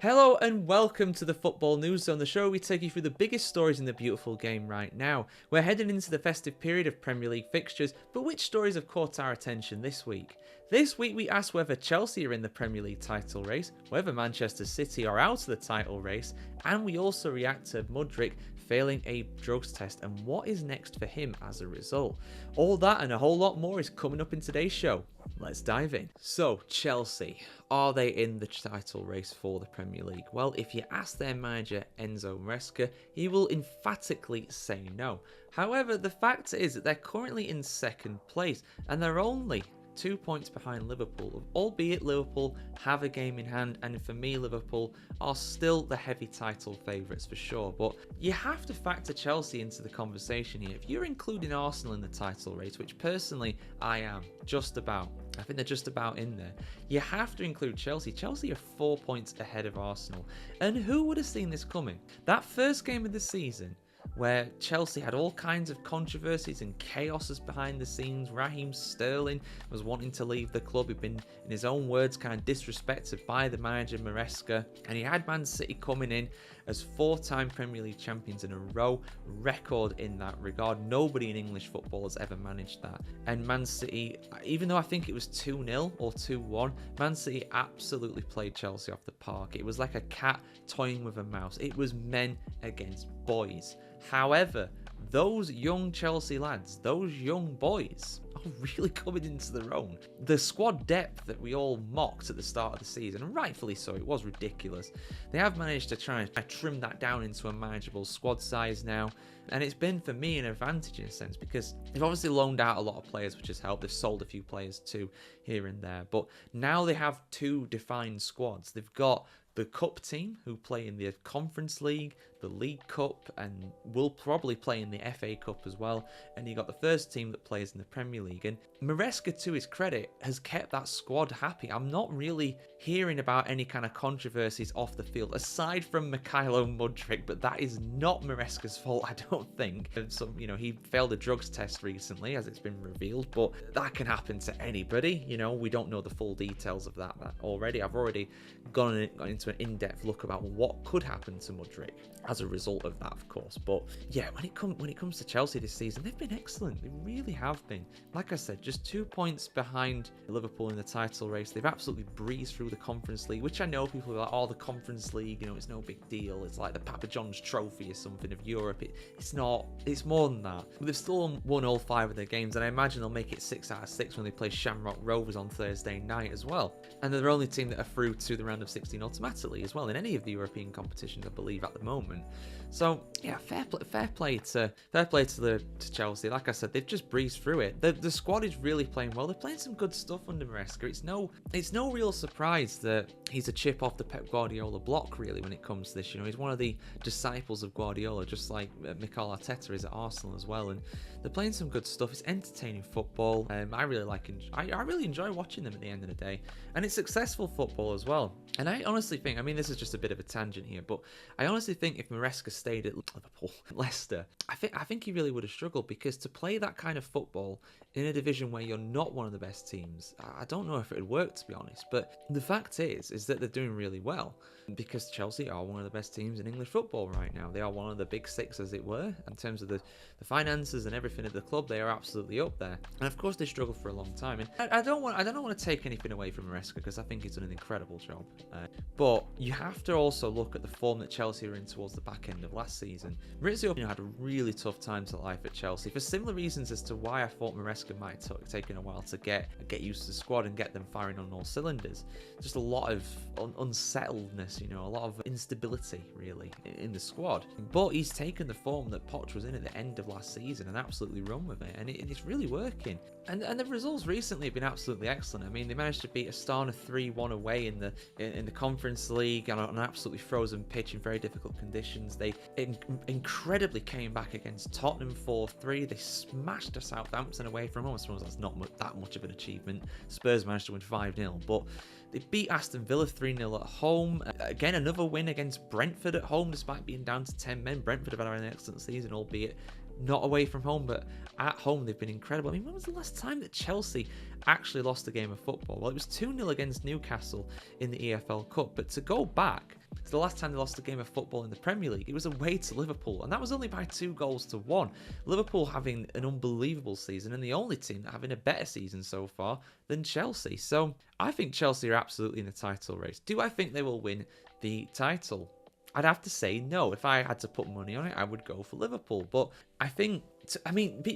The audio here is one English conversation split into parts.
Hello and welcome to the Football News Zone, the show where we take you through the biggest stories in the beautiful game right now. We're heading into the festive period of Premier League fixtures, but which stories have caught our attention this week? This week we ask whether Chelsea are in the Premier League title race, whether Manchester City are out of the title race, and we also react to Mudryk failing a drugs test and what is next for him as a result. All that and a whole lot more is coming up in today's show. Let's dive in. So, Chelsea, are they in the title race for the Premier League? Well, if you ask their manager Enzo Maresca, he will emphatically say no. However, the fact is that they're currently in second place and they're only 2 points behind Liverpool, albeit Liverpool have a game in hand, and for me Liverpool are still the heavy title favourites for sure. But you have to factor Chelsea into the conversation here. If you're including Arsenal in the title race, which personally I am, just about, I think they're just about in there, you have to include Chelsea. Chelsea are 4 points ahead of Arsenal, and who would have seen this coming? That first game of the season, where Chelsea had all kinds of controversies and chaoses behind the scenes. Raheem Sterling was wanting to leave the club. He'd been, in his own words, kind of disrespected by the manager Maresca. And he had Man City coming in as four-time Premier League champions in a row. Record in that regard. Nobody in English football has ever managed that. And Man City, even though I think it was 2-0 or 2-1, Man City absolutely played Chelsea off the park. It was like a cat toying with a mouse. It was men against boys. However, those young Chelsea lads, those young boys, are really coming into their own. The squad depth that we all mocked at the start of the season, and rightfully so, it was ridiculous. They have managed to try and trim that down into a manageable squad size now, and it's been for me an advantage in a sense because they've obviously loaned out a lot of players, which has helped. They've sold a few players too here and there, but now they have two defined squads. They've got the Cup team who play in the Conference League, the League Cup, and will probably play in the FA Cup as well. And you got the first team that plays in the Premier League. And Maresca, to his credit, has kept that squad happy. I'm not really hearing about any kind of controversies off the field, aside from Mykhailo Mudryk, but that is not Maresca's fault, I don't think. So, he failed a drugs test recently, as it's been revealed, but that can happen to anybody. We don't know the full details of that already. I've already gone into an in-depth look about what could happen to Mudryk as a result of that, of course. But yeah, when it comes to Chelsea this season, they've been excellent. They really have been. Like I said, just 2 points behind Liverpool in the title race. They've absolutely breezed through the Conference League, which I know people are like, oh, the Conference League, it's no big deal. It's like the Papa John's Trophy or something of Europe. It's not. It's more than that. But they've still won all 5 of their games, and I imagine they'll make it 6 out of 6 when they play Shamrock Rovers on Thursday night as well. And they're the only team that are through to the round of 16 automatically as well in any of the European competitions, I believe, at the moment. So yeah, fair play to Chelsea. Like I said, they've just breezed through it. The squad is really playing well. They're playing some good stuff under Maresca. It's no real surprise that he's a chip off the Pep Guardiola block, really, when it comes to this. He's one of the disciples of Guardiola, just like Mikel Arteta is at Arsenal as well. And they're playing some good stuff. It's entertaining football. I really enjoy watching them at the end of the day, and it's successful football as well. And I honestly think, this is just a bit of a tangent here, but I honestly think if Maresca stayed at Liverpool, Leicester, I think he really would have struggled, because to play that kind of football in a division where you're not one of the best teams, I don't know if it would work, to be honest. But the fact is that they're doing really well, because Chelsea are one of the best teams in English football right now. They are one of the big six, as it were, in terms of the finances and everything of the club. They are absolutely up there, and of course they struggled for a long time. And I don't want to take anything away from Maresca, because I think he's done an incredible job. But you have to also look at the form that Chelsea are in towards the back end of last season. Maurizio had a really tough time to life at Chelsea for similar reasons as to why I thought Maresca might have taken a while to get used to the squad and get them firing on all cylinders. Just a lot of unsettledness, a lot of instability really in the squad. But he's taken the form that Poch was in at the end of last season and absolutely run with it, and it's really working. And the results recently have been absolutely excellent. They managed to beat Astana 3-1 away in the Conference League on an absolutely frozen pitch in very difficult conditions. They incredibly came back against Tottenham 4-3. They smashed Southampton away from home. I suppose that's not that much of an achievement. Spurs managed to win 5-0, but they beat Aston Villa 3-0 at home. Again, another win against Brentford at home, despite being down to 10 men. Brentford have had an excellent season, albeit not away from home, but at home they've been incredible. When was the last time that Chelsea actually lost a game of football? Well, it was 2-0 against Newcastle in the EFL Cup. But to go back, the last time they lost a game of football in the Premier League, it was away to Liverpool, and that was only by 2-1. Liverpool having an unbelievable season, and the only team having a better season so far than Chelsea. So I think Chelsea are absolutely in the title race. Do I think they will win the title? I'd have to say no. If I had to put money on it, I would go for Liverpool. But I think,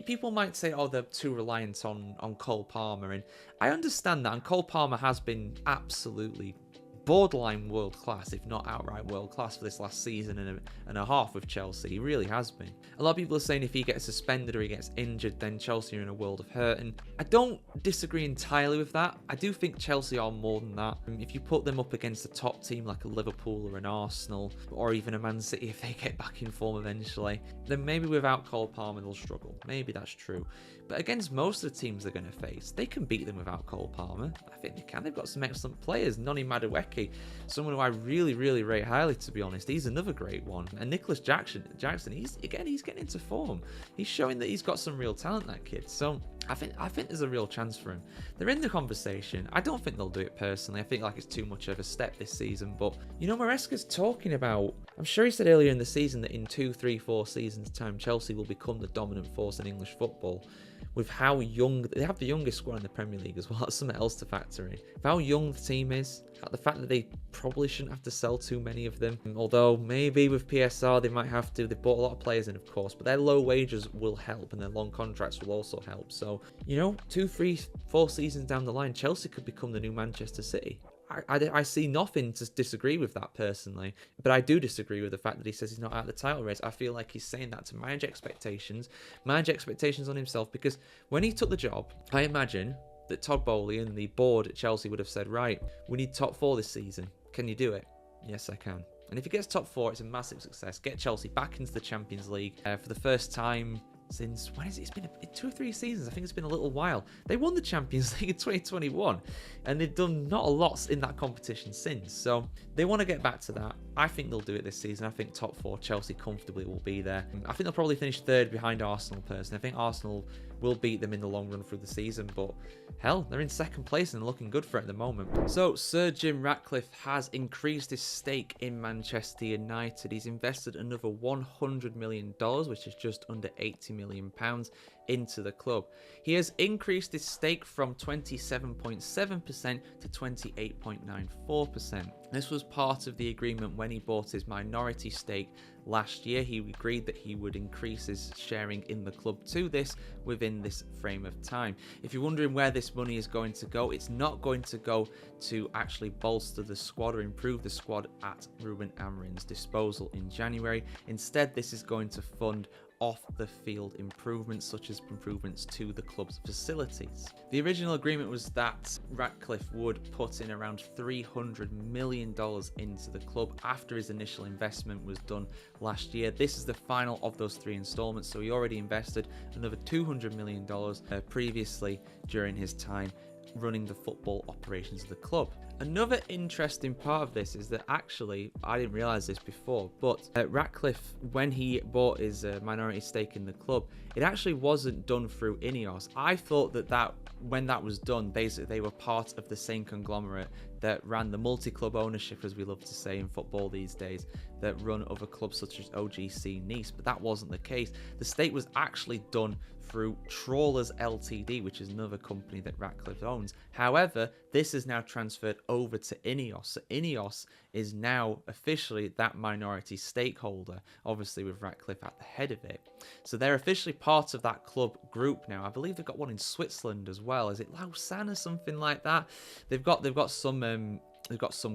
people might say, oh, they're too reliant on Cole Palmer. And I understand that. And Cole Palmer has been absolutely borderline world class, if not outright world class, for this last season and a half with Chelsea. He really has been. A lot of people are saying if he gets suspended or he gets injured, then Chelsea are in a world of hurt, and I don't disagree entirely with that. I do think Chelsea are more than that. If you put them up against a top team like a Liverpool or an Arsenal or even a Man City, if they get back in form eventually, then maybe without Cole Palmer they'll struggle. Maybe that's true. But against most of the teams they're going to face, they can beat them without Cole Palmer. I think they can. They've got some excellent players. Noni Madueke, someone who I really, really rate highly, to be honest. He's another great one. And Nicholas Jackson, he's getting into form. He's showing that he's got some real talent, that kid. So I think there's a real chance for him. They're in the conversation. I don't think they'll do it personally. I think it's too much of a step this season. But, Maresca's talking about, I'm sure he said earlier in the season that in 2, 3, 4 seasons' time, Chelsea will become the dominant force in English football. With how young, they have the youngest squad in the Premier League as well. That's something else to factor in. With how young the team is, the fact that they probably shouldn't have to sell too many of them. Although maybe with PSR they might have to. They bought a lot of players in, of course, but their low wages will help and their long contracts will also help. So, 2, 3, 4 seasons down the line, Chelsea could become the new Manchester City. I see nothing to disagree with that personally, but I do disagree with the fact that he says he's not out of the title race. I feel like he's saying that to manage expectations on himself, because when he took the job, I imagine that Todd Bowley and the board at Chelsea would have said, right, we need top 4 this season. Can you do it? Yes, I can. And if he gets top 4, it's a massive success. Get Chelsea back into the Champions League for the first time since, when is it? It's been 2 or 3 seasons. I think it's been a little while. They won the Champions League in 2021, and they've done not a lot in that competition since. So they want to get back to that. I think they'll do it this season. I think top 4 Chelsea comfortably will be there. I think they'll probably finish 3rd behind Arsenal personally. I think Arsenal will beat them in the long run through the season, but hell, they're in 2nd place and looking good for it at the moment. So Sir Jim Ratcliffe has increased his stake in Manchester United. He's invested another $100 million, which is just under £80 million into the club. He has increased his stake from 27.7% to 28.94%. This was part of the agreement when he bought his minority stake last year. He agreed that he would increase his sharing in the club to this within this frame of time. If you're wondering where this money is going to go, it's not going to go to actually bolster the squad or improve the squad at Ruben Amorim's disposal in January. Instead, this is going to fund off-the-field improvements, such as improvements to the club's facilities. The original agreement was that Ratcliffe would put in around $300 million into the club after his initial investment was done last year. This is the final of those 3 installments, so he already invested another $200 million previously during his time running the football operations of the club. Another interesting part of this is that actually, I didn't realise this before, but Ratcliffe, when he bought his minority stake in the club, it actually wasn't done through Ineos. I thought that when that was done, basically they were part of the same conglomerate that ran the multi-club ownership, as we love to say in football these days, that run other clubs such as OGC Nice, but that wasn't the case. The stake was actually done through Trawlers Ltd, which is another company that Ratcliffe owns. However, this is now transferred over to Ineos. So Ineos is now officially that minority stakeholder, obviously with Ratcliffe at the head of it. So they're officially part of that club group now. I believe they've got one in Switzerland as well. Is it Lausanne or something like that? They've got some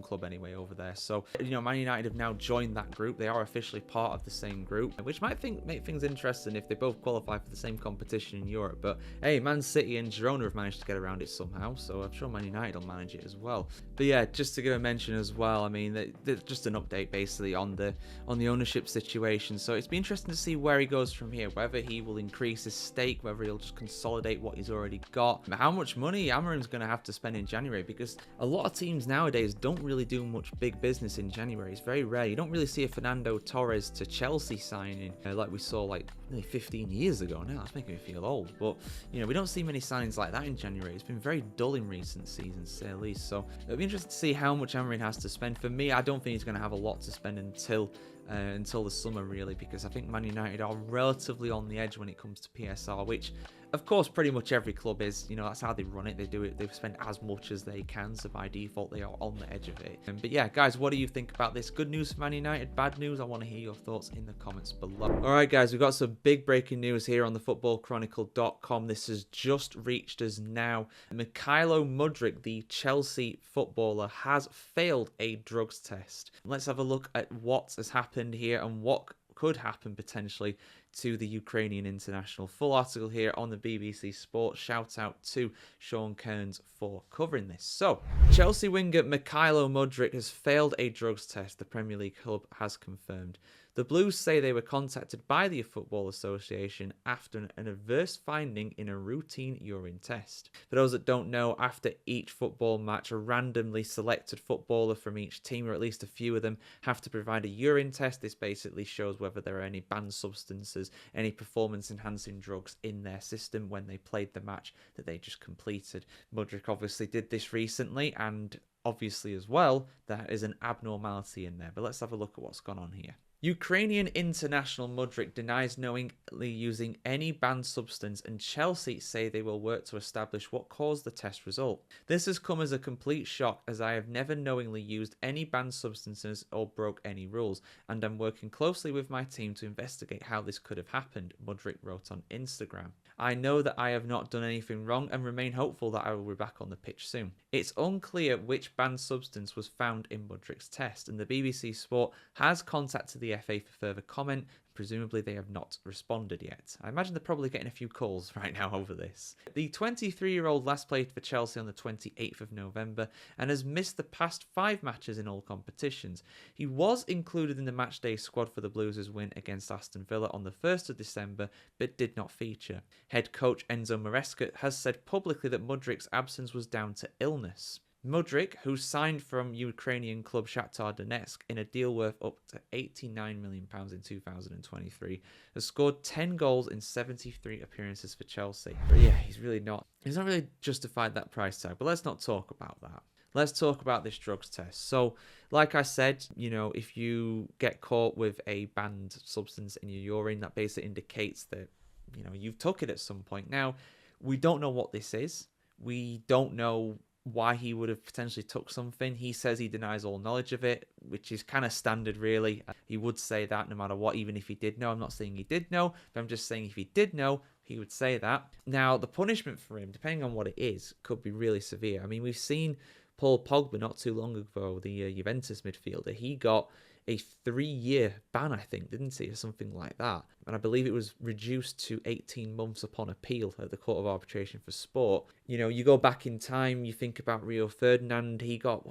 club anyway over there. So, Man United have now joined that group. They are officially part of the same group, which might make things interesting if they both qualify for the same competition in Europe. But hey, Man City and Girona have managed to get around it somehow, so I'm sure Man United will manage it as well. But yeah, just to give a mention as well, I mean, just an update basically on the ownership situation. So it's been interesting to see where he goes from here, whether he will increase his stake, whether he'll just consolidate what he's already got, how much money Amorim's going to have to spend in January, because a lot of teams nowadays players don't really do much big business in January. It's very rare. You don't really see a Fernando Torres to Chelsea signing like we saw like nearly 15 years ago now. That's making me feel old. But, you know, we don't see many signings like that in January. It's been very dull in recent seasons, to say the least. So it'll be interesting to see how much Amorim has to spend. For me, I don't think he's going to have a lot to spend until the summer, really, because I think Man United are relatively on the edge when it comes to PSR, which of course pretty much every club is. You know, that's how they run it. They do it, they spend as much as they can, so by default they are on the edge of it. But yeah, guys, what do you think about this? Good news for Man United, bad news? I want to hear your thoughts in the comments below. Alright guys, we've got some big breaking news here on the footballchronicle.com. This has just reached us now. Mykhailo Mudryk, the Chelsea footballer, has failed a drugs test. Let's have a look at what has happened here and what could happen potentially to the Ukrainian international. Full article here on the BBC Sport. Shout out to Sean Kearns for covering this. So, Chelsea winger Mykhailo Mudryk has failed a drugs test, the Premier League club has confirmed. The Blues say they were contacted by the Football Association after an adverse finding in a routine urine test. For those that don't know, after each football match, a randomly selected footballer from each team, or at least a few of them, have to provide a urine test. This basically shows whether there are any banned substances, any performance-enhancing drugs in their system when they played the match that they just completed. Mudryk obviously did this recently, and obviously as well, there is an abnormality in there. But let's have a look at what's gone on here. Ukrainian international Mudryk denies knowingly using any banned substance, and Chelsea say they will work to establish what caused the test result. This has come as a complete shock, as I have never knowingly used any banned substances or broke any rules, and I'm working closely with my team to investigate how this could have happened, Mudryk wrote on Instagram. I know that I have not done anything wrong and remain hopeful that I will be back on the pitch soon. It's unclear which banned substance was found in Mudryk's test, and the BBC Sport has contacted the FA for further comment. Presumably they have not responded yet. I imagine they're probably getting a few calls right now over this. The 23-year-old last played for Chelsea on the 28th of November and has missed the past 5 matches in all competitions. He was included in the matchday squad for the Blues' win against Aston Villa on the 1st of December, but did not feature. Head coach Enzo Maresca has said publicly that Mudryk's absence was down to illness. Mudryk, who signed from Ukrainian club Shakhtar Donetsk in a deal worth up to £89 million in 2023, has scored 10 goals in 73 appearances for Chelsea. But yeah, he's not really justified that price tag, but let's not talk about that. Let's talk about this drugs test. So, like I said, you know, if you get caught with a banned substance in your urine, that basically indicates that, you know, you've took it at some point. Now, we don't know what this is. We don't know why he would have potentially took something. He says he denies all knowledge of it, which is kind of standard, really. He would say that no matter what, even if he did know. I'm not saying he did know, but I'm just saying if he did know, he would say that. Now, the punishment for him, depending on what it is, could be really severe. I mean, we've seen Paul Pogba not too long ago, the Juventus midfielder. He got a 3-year ban, I think, didn't he, or something like that. And I believe it was reduced to 18 months upon appeal at the Court of Arbitration for Sport. You know, you go back in time, you think about Rio Ferdinand, he got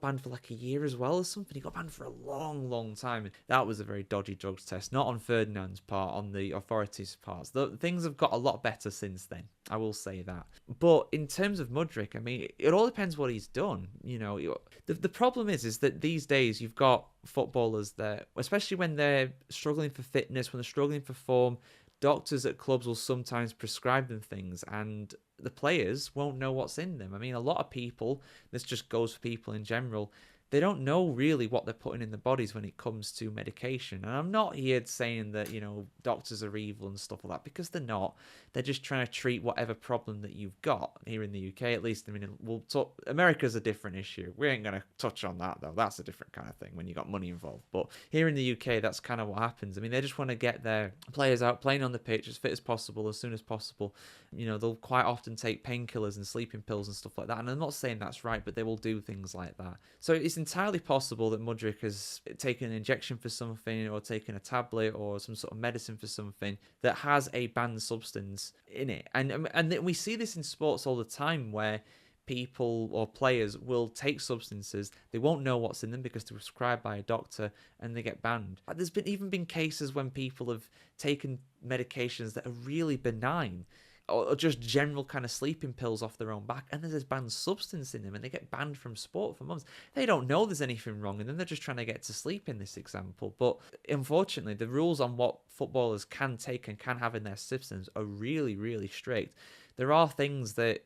banned for like a year as well or something. He got banned for a long, long time. That was a very dodgy drugs test, not on Ferdinand's part, on the authorities' parts. Things have got a lot better since then, I will say that. But in terms of Mudryk, I mean, it all depends what he's done. You know, the problem is that these days you've got footballers that, especially when they're struggling for fitness, when they're struggling for form, doctors at clubs will sometimes prescribe them things and the players won't know what's in them. I mean, a lot of people, this just goes for people in general, they don't know really what they're putting in their bodies when it comes to medication. And I'm not here saying that, you know, doctors are evil and stuff like that, because they're not. They're just trying to treat whatever problem that you've got here in the UK, at least. I mean, we'll talk. America's a different issue. We ain't going to touch on that, though. That's a different kind of thing when you got money involved. But here in the UK, that's kind of what happens. I mean, they just want to get their players out playing on the pitch as fit as possible, as soon as possible. You know, they'll quite often take painkillers and sleeping pills and stuff like that. And I'm not saying that's right, but they will do things like that. So it's entirely possible that Mudryk has taken an injection for something, or taken a tablet or some sort of medicine for something that has a banned substance in it. And we see this in sports all the time, where people or players will take substances, they won't know what's in them because they're prescribed by a doctor, and they get banned. There's even been cases when people have taken medications that are really benign, or just general kind of sleeping pills off their own back, and there's banned substance in them, and they get banned from sport for months. They don't know there's anything wrong, and then they're just trying to get to sleep in this example. But unfortunately, the rules on what footballers can take and can have in their systems are really, really strict. There are things that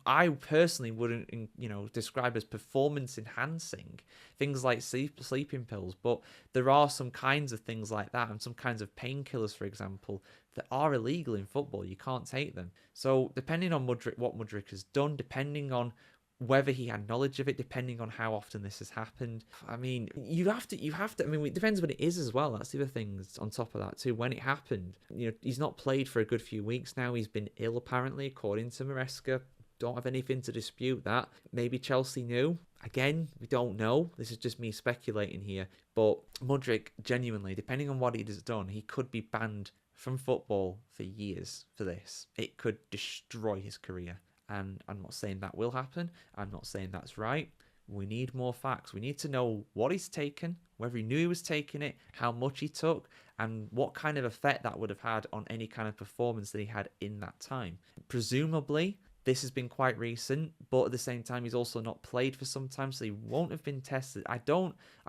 I personally wouldn't, describe as performance enhancing, things like sleeping pills, but there are some kinds of things like that, and some kinds of painkillers, for example, that are illegal in football. You can't take them. So depending on what Mudryk has done, depending on whether he had knowledge of it, depending on how often this has happened. I mean, you have to, I mean, it depends when it is as well. That's the other thing on top of that too. When it happened, he's not played for a good few weeks now. He's been ill, apparently, according to Maresca. Don't have anything to dispute that. Maybe Chelsea knew. Again, we don't know. This is just me speculating here. But Mudryk, genuinely, depending on what he has done, he could be banned from football for years for this. It could destroy his career. And I'm not saying that will happen. I'm not saying that's right. We need more facts. We need to know what he's taken, whether he knew he was taking it, how much he took, and what kind of effect that would have had on any kind of performance that he had in that time. Presumably, this has been quite recent, but at the same time, he's also not played for some time, so he won't have been tested. I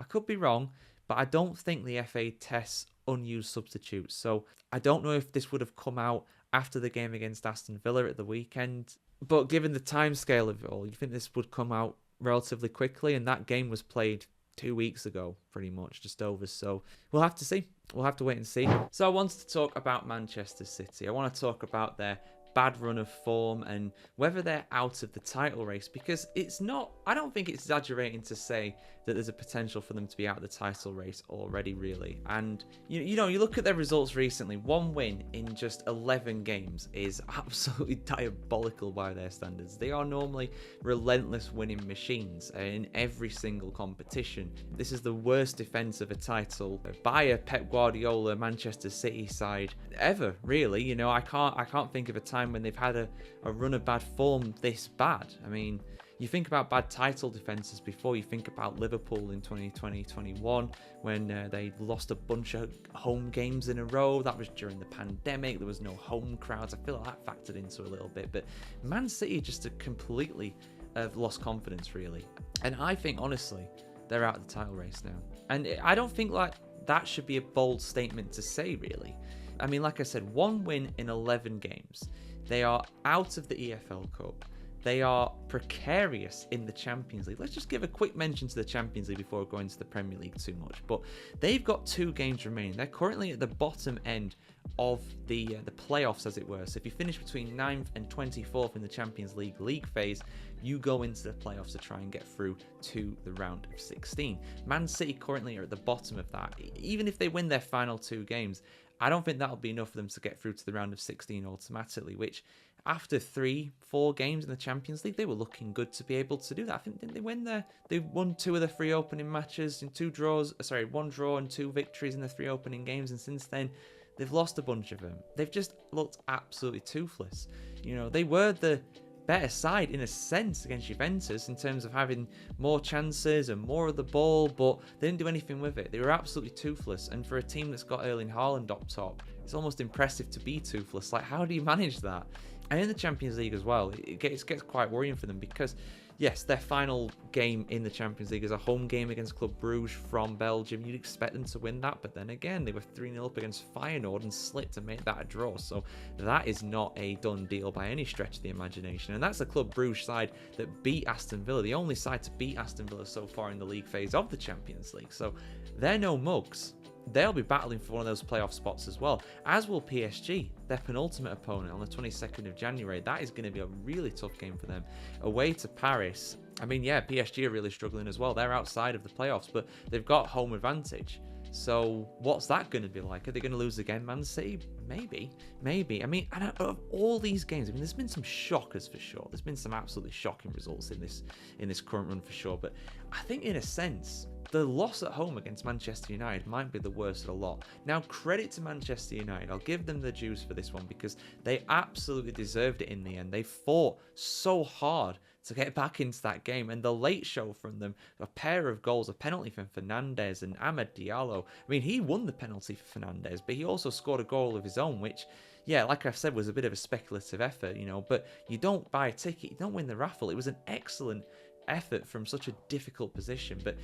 could be wrong, but I don't think the FA tests unused substitutes. So I don't know if this would have come out after the game against Aston Villa at the weekend. But given the timescale of it all, you think this would come out relatively quickly, and that game was played 2 weeks ago, pretty much, just over. So we'll have to see. We'll have to wait and see. So I wanted to talk about Manchester City. I want to talk about their bad run of form and whether they're out of the title race, because it's not, I don't think it's exaggerating to say that there's a potential for them to be out of the title race already, really. And you look at their results recently. 1 win in just 11 games is absolutely diabolical by their standards. They are normally relentless winning machines in every single competition. This is the worst defense of a title by a Pep Guardiola Manchester City side ever, really. I can't think of a time when they've had a run of bad form this bad. I mean, you think about bad title defences before. You think about Liverpool in 2020-21 when they lost a bunch of home games in a row. That was during the pandemic. There was no home crowds. I feel like that factored into a little bit. But Man City just completely have lost confidence, really. And I think, honestly, they're out of the title race now. And I don't think like that should be a bold statement to say, really. I mean, like I said, 1 win in 11 games. They are out of the EFL Cup. They are precarious in the Champions League. Let's just give a quick mention to the Champions League before going to the Premier League too much. But they've got 2 games remaining. They're currently at the bottom end of the playoffs, as it were. So if you finish between 9th and 24th in the Champions League phase, you go into the playoffs to try and get through to the round of 16. Man City currently are at the bottom of that. Even if they win their final 2 games, I don't think that'll be enough for them to get through to the round of 16 automatically, which after 3-4 games in the Champions League, they were looking good to be able to do that. I think, didn't they win there? They won 2 of the 3 opening matches in 1 draw and 2 victories in the 3 opening games, and since then, they've lost a bunch of them. They've just looked absolutely toothless. They were the better side in a sense against Juventus in terms of having more chances and more of the ball, but they didn't do anything with it. They were absolutely toothless, and for a team that's got Erling Haaland up top, it's almost impressive to be toothless. Like, how do you manage that? And in the Champions League as well, it gets quite worrying for them because, yes, their final game in the Champions League is a home game against Club Brugge from Belgium. You'd expect them to win that, but then again, they were 3-0 up against Feyenoord and slipped to make that a draw. So that is not a done deal by any stretch of the imagination. And that's the Club Brugge side that beat Aston Villa, the only side to beat Aston Villa so far in the league phase of the Champions League. So they're no mugs. They'll be battling for one of those playoff spots as well, as will PSG, their penultimate opponent on the 22nd of January. That is going to be a really tough game for them. Away to Paris. I mean, yeah, PSG are really struggling as well. They're outside of the playoffs, but they've got home advantage. So what's that going to be like? Are they going to lose again, Man City? Maybe. I mean, and out of all these games, I mean, there's been some shockers for sure. There's been some absolutely shocking results in this current run for sure. But I think in a sense, the loss at home against Manchester United might be the worst of the lot. Now, credit to Manchester United. I'll give them the juice for this one because they absolutely deserved it in the end. They fought so hard to get back into that game. And the late show from them, a pair of goals, a penalty from Fernandes and Ahmed Diallo. I mean, he won the penalty for Fernandes, but he also scored a goal of his own, which, yeah, like I've said, was a bit of a speculative effort, but you don't buy a ticket, you don't win the raffle. It was an excellent effort from such a difficult position, but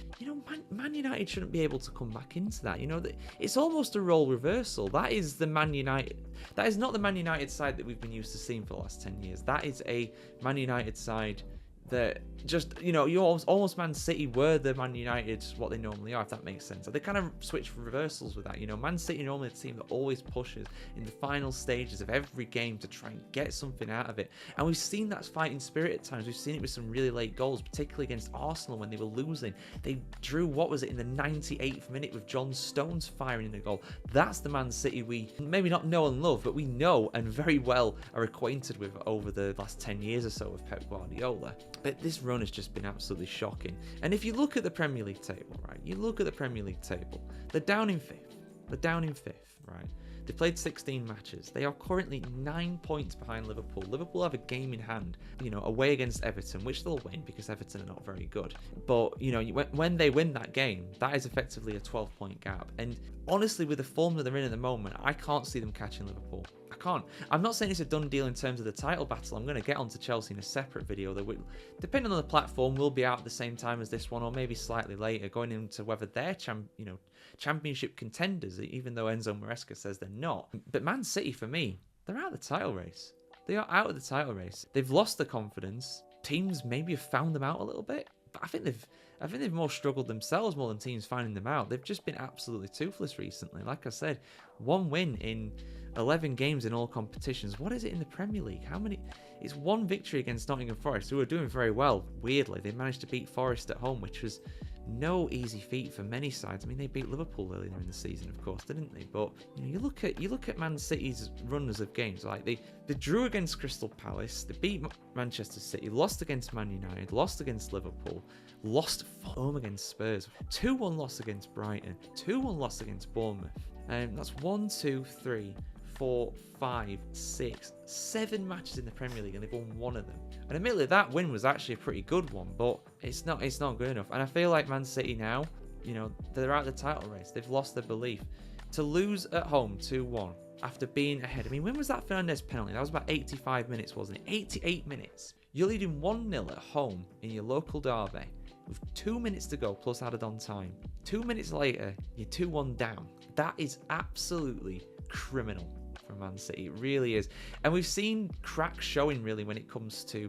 Man United shouldn't be able to come back into that. It's almost a role reversal. That is the Man United. That is not the Man United side that we've been used to seeing for the last 10 years. That is a Man United side that just, you almost Man City were the Man United what they normally are, if that makes sense. They kind of switch reversals with that. Man City normally a team that always pushes in the final stages of every game to try and get something out of it. And we've seen that fighting spirit at times. We've seen it with some really late goals, particularly against Arsenal when they were losing. They drew, what was it, in the 98th minute with John Stones firing in a goal. That's the Man City we maybe not know and love, but we know and very well are acquainted with over the last 10 years or so of Pep Guardiola. But this run has just been absolutely shocking. And if you look at the Premier League table, right? They're down in fifth, right? They played 16 matches. They are currently 9 points behind Liverpool. Liverpool have a game in hand, away against Everton, which they'll win because Everton are not very good. But, when they win that game, that is effectively a 12-point gap. And honestly, with the form that they're in at the moment, I can't see them catching Liverpool. I can't. I'm not saying it's a done deal in terms of the title battle. I'm going to get onto Chelsea in a separate video that, depending on the platform, will be out at the same time as this one, or maybe slightly later, going into whether they're championship contenders, even though Enzo Maresca says they're not. But Man City, for me, they're out of the title race. They are out of the title race. They've lost the confidence. Teams maybe have found them out a little bit, but I think they've more struggled themselves more than teams finding them out. They've just been absolutely toothless recently. Like I said, 1 win in 11 games in all competitions. What is it in the Premier League? How many? It's 1 victory against Nottingham Forest, who are doing very well. Weirdly, they managed to beat Forest at home, which was no easy feat for many sides. I mean, they beat Liverpool earlier in the season, of course, didn't they? But you look at Man City's runners of games. Like they drew against Crystal Palace, they beat Manchester City, lost against Man United, lost against Liverpool, lost home against Spurs, 2-1 loss against Brighton, 2-1 loss against Bournemouth. That's 1, 2, 3, 4, 5, 6, 7 matches in the Premier League, and they've won 1 of them. And admittedly, that win was actually a pretty good one, but it's not good enough. And I feel like Man City now, they're out of the title race. They've lost their belief. To lose at home 2-1 after being ahead. I mean, when was that Fernandes penalty? That was about 85 minutes, wasn't it? 88 minutes. You're leading 1-0 at home in your local derby with 2 minutes to go plus added on time. 2 minutes later, you're 2-1 down. That is absolutely criminal from Man City. It really is. And we've seen cracks showing, really, when it comes to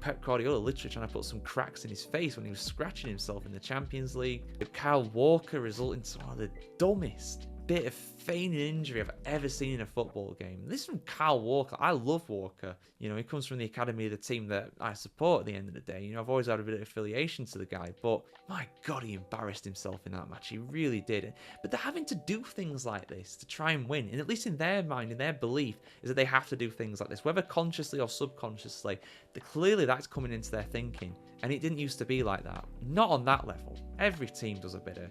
Pep Guardiola literally trying to put some cracks in his face when he was scratching himself in the Champions League. Kyle Walker resulting in one of the dumbest bit of feigning injury I've ever seen in a football game. This is from Kyle Walker. I love Walker. He comes from the academy of the team that I support at the end of the day. I've always had a bit of affiliation to the guy, but my God, he embarrassed himself in that match. He really did. But they're having to do things like this to try and win. And at least in their mind, in their belief, is that they have to do things like this, whether consciously or subconsciously. Clearly that's coming into their thinking. And it didn't used to be like that. Not on that level. Every team does a bit of,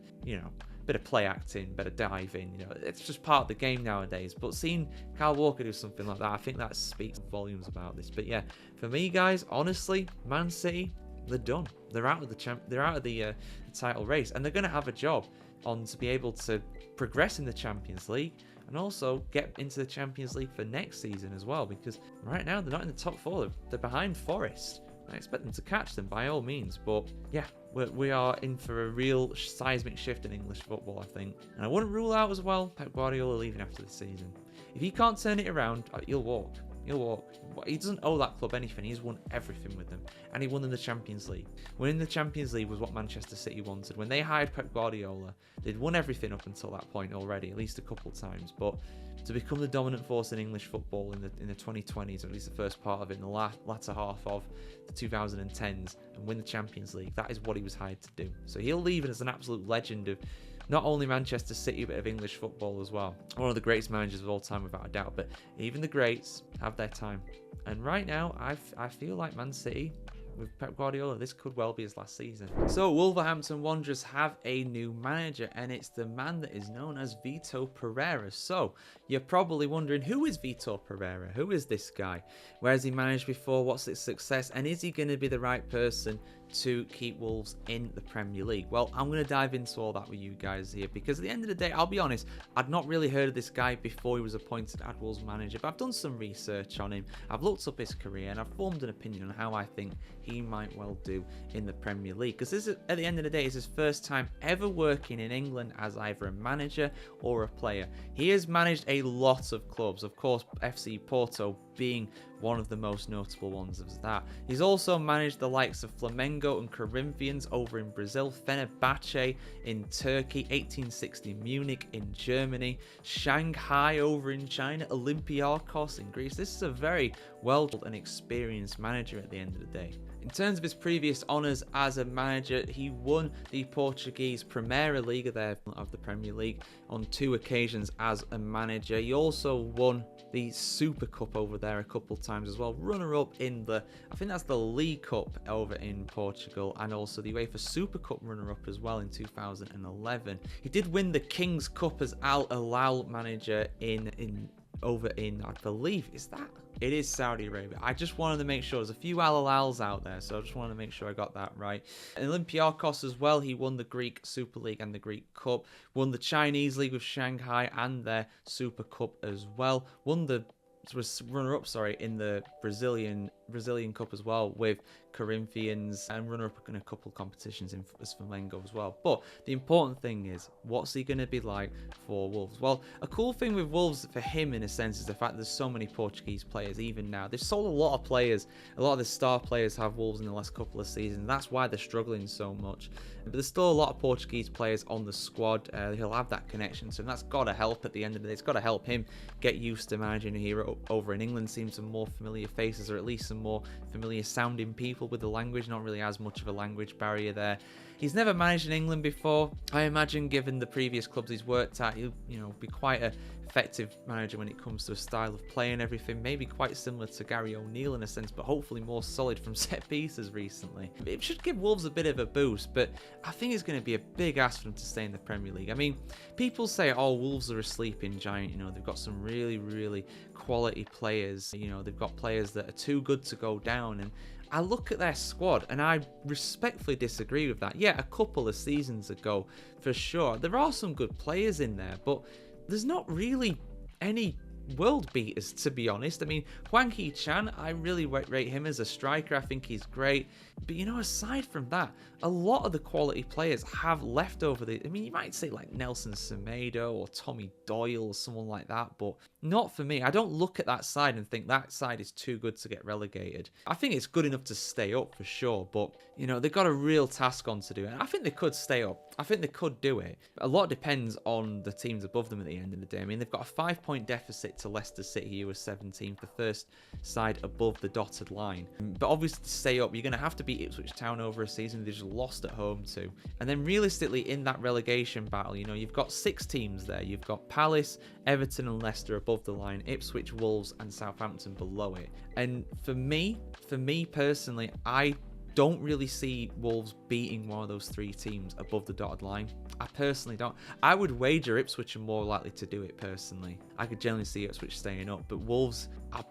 bit of play acting, bit of diving, it's just part of the game nowadays. But seeing Kyle Walker do something like that, I think that speaks volumes about this. But yeah, for me, guys, honestly, Man City, they're done. They're out of the title race, and they're going to have a job on to be able to progress in the Champions League and also get into the Champions League for next season as well, because right now they're not in the top 4. They're behind Forest. I expect them to catch them by all means, but yeah, we are in for a real seismic shift in English football, I think. And I wouldn't rule out as well Pep Guardiola leaving after the season. If he can't turn it around, he'll walk. He doesn't owe that club anything. He's won everything with them, and he won them the Champions League. Winning the Champions League was what Manchester City wanted. When they hired Pep Guardiola, they'd won everything up until that point already, at least a couple of times. But to become the dominant force in English football in the 2020s, or at least the first part of it, in the latter half of the 2010s, and win the Champions League, that is what he was hired to do. So he'll leave it as an absolute legend of not only Manchester City, but of English football as well. One of the greatest managers of all time, without a doubt. But even the greats have their time. And right now, I feel like Man City, with Pep Guardiola, this could well be his last season. So Wolverhampton Wanderers have a new manager, and it's the man that is known as Vitor Pereira. So you're probably wondering, who is Vitor Pereira? Who is this guy? Where has he managed before? What's his success? And is he going to be the right person to keep Wolves in the Premier League? Well, I'm going to dive into all that with you guys here, because at the end of the day, I'll be honest, I'd not really heard of this guy before he was appointed as Wolves manager, but I've done some research on him, I've looked up his career, and I've formed an opinion on how I think he might well do in the Premier League, because this is, at the end of the day, is his first time ever working in England as either a manager or a player. He has managed a lot of clubs, of course FC Porto being one of the most notable ones of that. He's also managed the likes of Flamengo and Corinthians over in Brazil, Fenerbahce in Turkey, 1860 Munich in Germany, Shanghai over in China, Olympiacos in Greece. This is a very well and experienced manager at the end of the day. In terms of his previous honours as a manager, he won the Portuguese Primeira Liga there of the Premier League on 2 occasions as a manager. He also won the Super Cup over there a couple times as well. Runner-up in the, I think that's the League Cup over in Portugal, and also the UEFA Super Cup runner-up as well in 2011. He did win the King's Cup as Al Hilal manager over in, I believe, is that? It is Saudi Arabia. I just wanted to make sure. There's a few Al Hilals out there, so I just wanted to make sure I got that right. And Olympiacos as well, he won the Greek Super League and the Greek Cup. Won the Chinese League with Shanghai and their Super Cup as well. Won the runner-up, in the Brazilian Cup as well with Corinthians, and runner-up in a couple of competitions as Flamengo as well. But the important thing is, what's he going to be like for Wolves? Well, a cool thing with Wolves for him, in a sense, is the fact that there's so many Portuguese players. Even now, they've sold a lot of players. A lot of the star players have Wolves in the last couple of seasons. That's why they're struggling so much. But there's still a lot of Portuguese players on the squad. He'll have that connection, so that's got to help at the end of the day. It's got to help him get used to managing here over in England, seeing some more familiar faces, or at least some more familiar sounding people with the language. Not really as much of a language barrier there. He's never managed in England before. I imagine, given the previous clubs he's worked at, he'll be quite an effective manager when it comes to a style of play and everything. Maybe quite similar to Gary O'Neill in a sense, but hopefully more solid from set pieces recently. It should give Wolves a bit of a boost, but I think it's going to be a big ask for them to stay in the Premier League. I mean, people say, oh, Wolves are a sleeping giant. They've got some really, really quality players. They've got players that are too good to go down, and I look at their squad and I respectfully disagree with that. Yeah, a couple of seasons ago, for sure, there are some good players in there, but there's not really any world beaters, to be honest. I mean, Hwang Hee-chan, I really rate him as a striker. I think he's great. But, aside from that, a lot of the quality players have left over the... I mean, you might say like Nelson Semedo or Tommy Doyle or someone like that, but not for me. I don't look at that side and think that side is too good to get relegated. I think it's good enough to stay up for sure, but, they've got a real task on to do, and I think they could stay up. I think they could do it. A lot depends on the teams above them at the end of the day. I mean, they've got a 5-point deficit to Leicester City, who was 17th, the first side above the dotted line. But obviously, to stay up, you're going to have to beat Ipswich Town over a season they just lost at home to. And then realistically, in that relegation battle, you've got 6 teams there. You've got Palace, Everton and Leicester above the line, Ipswich, Wolves and Southampton below it. And for me personally, I don't really see Wolves beating one of those 3 teams above the dotted line. I personally don't. I would wager Ipswich are more likely to do it personally. I could generally see Ipswich staying up, but Wolves, I'm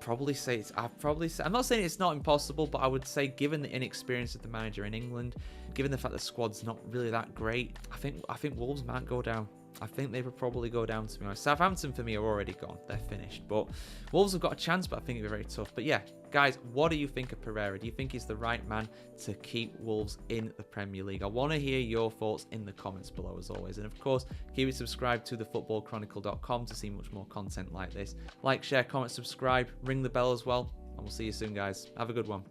not saying it's not impossible, but I would say, given the inexperience of the manager in England, given the fact the squad's not really that great, I think Wolves might go down. I think they would probably go down, to be honest. Southampton, for me, are already gone. They're finished. But Wolves have got a chance, but I think it'll be very tough. But yeah, guys, what do you think of Pereira? Do you think he's the right man to keep Wolves in the Premier League? I want to hear your thoughts in the comments below, as always. And of course, keep it subscribed to thefootballchronicle.com to see much more content like this. Like, share, comment, subscribe, ring the bell as well. And we'll see you soon, guys. Have a good one.